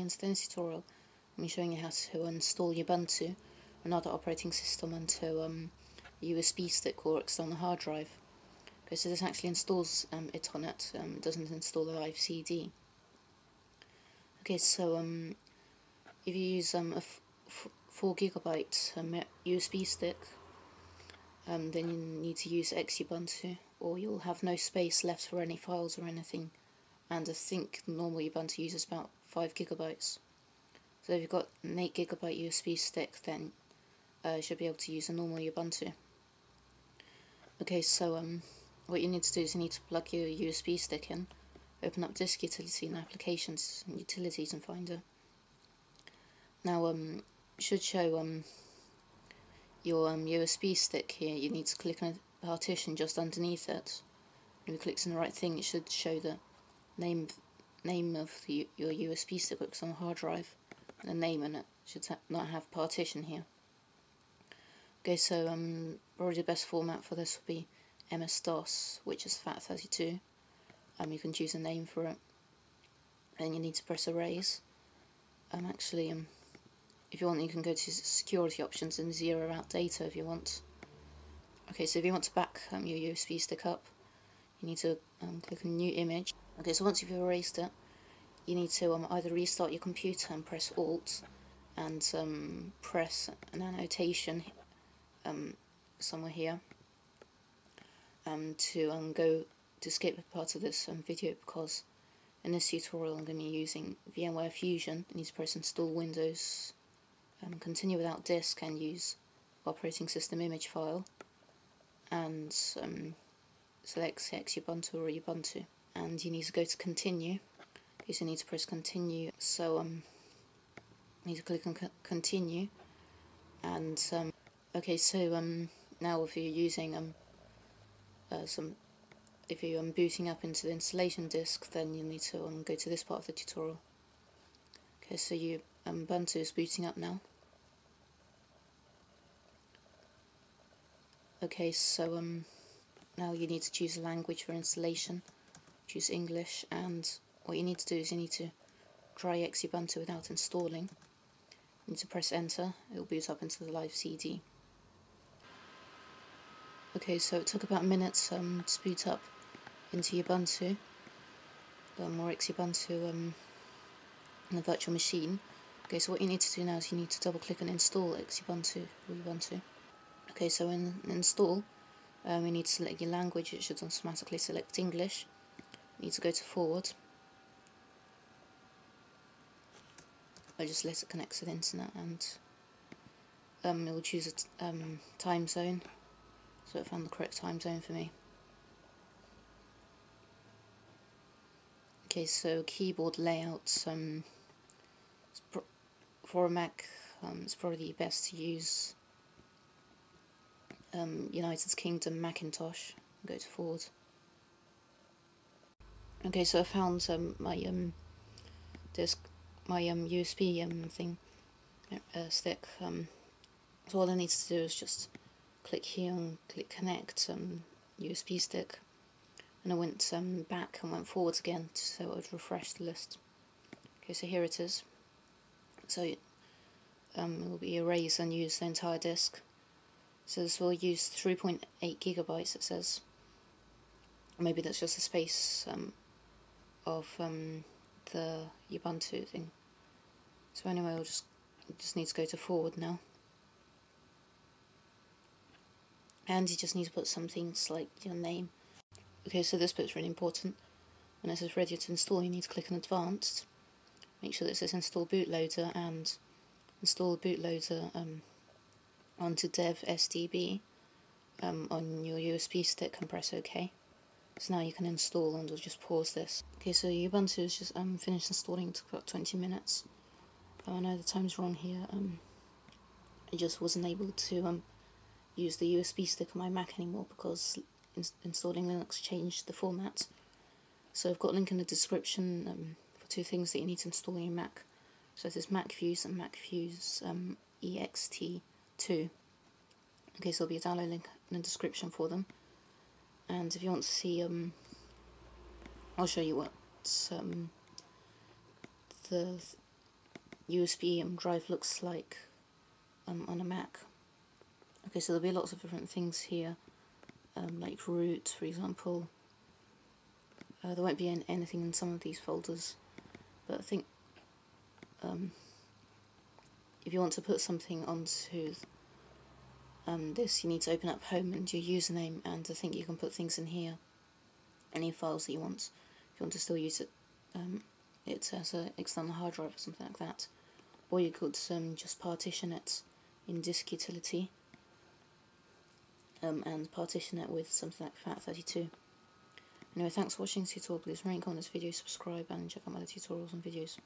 into this tutorial, I'm showing you how to install Ubuntu, another operating system, onto a USB stick or external hard drive. Okay, so this actually installs it on it, it doesn't install a live CD. Okay, so if you use a 4GB USB stick, then you need to use Xubuntu, or you'll have no space left for any files or anything. And I think normal Ubuntu uses about 5GB. So if you've got an 8GB USB stick, then you should be able to use a normal Ubuntu. Okay, so what you need to do is you need to plug your USB stick in, open up Disk Utility and Applications and Utilities and Finder. Now it should show your USB stick here. You need to click on a partition just underneath it. If you click on the right thing, it should show the name of your USB stick that's on the hard drive, and the name in it should not have partition here. Okay, so probably the best format for this would be MS-DOS, which is FAT32. You can choose a name for it, and you need to press erase. If you want, you can go to security options and zero out data if you want. Okay, so if you want to back your USB stick up, you need to click on New Image. Okay, so once you've erased it, you need to either restart your computer and press Alt and press an annotation somewhere here to go to skip a part of this video, because in this tutorial I'm going to be using VMware Fusion. You need to press Install Windows, continue without disk, and use operating system image file, and select Xubuntu or Ubuntu, and you need to go to continue. Okay, so you need to press continue. So you need to click on continue, and okay, so now if you're using if you're booting up into the installation disk, then you need to go to this part of the tutorial. Okay, so Ubuntu is booting up now. Okay, so now you need to choose a language for installation. Choose English, and what you need to do is you need to try Xubuntu without installing. You need to press enter. It will boot up into the live CD. Okay, so it took about a minute to boot up into Ubuntu, or Xubuntu in the virtual machine. Okay, so what you need to do now is you need to double click and install Xubuntu or Ubuntu. Okay, so in install, we need to select your language. It should automatically select English. You need to go to forward. I just let it connect to the internet, and it will choose a time zone. So it found the correct time zone for me. Okay, so keyboard layout. For a Mac, it's probably best to use United Kingdom Macintosh. Go to forward. Okay, so I found my USB thing stick. So all I need to do is just click here and click connect USB stick, and I went back and went forwards again, so it would refresh the list. Okay, so here it is. So it will be erase and use the entire disk. So this will use 3.8GB, it says. Maybe that's just the space of the Ubuntu thing. So anyway, we'll just need to go to forward now. And you just need to put some things like your name. Okay, so this bit's really important. When it says ready to install, you need to click on advanced. Make sure that it says install bootloader, and install the bootloader onto dev SDB on your USB stick, and press OK. So now you can install, and we'll just pause this. Okay, so Ubuntu is just finished installing. It took about 20 minutes. I know the time's wrong here. I just wasn't able to use the USB stick on my Mac anymore, because installing Linux changed the format. So I've got a link in the description for two things that you need to install in your Mac. So there's MacFuse and MacFuse ext2. Okay, so there'll be a download link in the description for them. And if you want to see, I'll show you what the USB drive looks like on a Mac. Okay, so there'll be lots of different things here, like root, for example. There won't be anything in some of these folders, but I think if you want to put something onto this, you need to open up Home and your username, and I think you can put things in here, any files that you want. If you want to still use it, it as an external hard drive or something like that, or you could just partition it in disk utility, and partition it with something like FAT32. Anyway, thanks for watching this tutorial. Please rate, comment this video, subscribe, and check out my other tutorials and videos.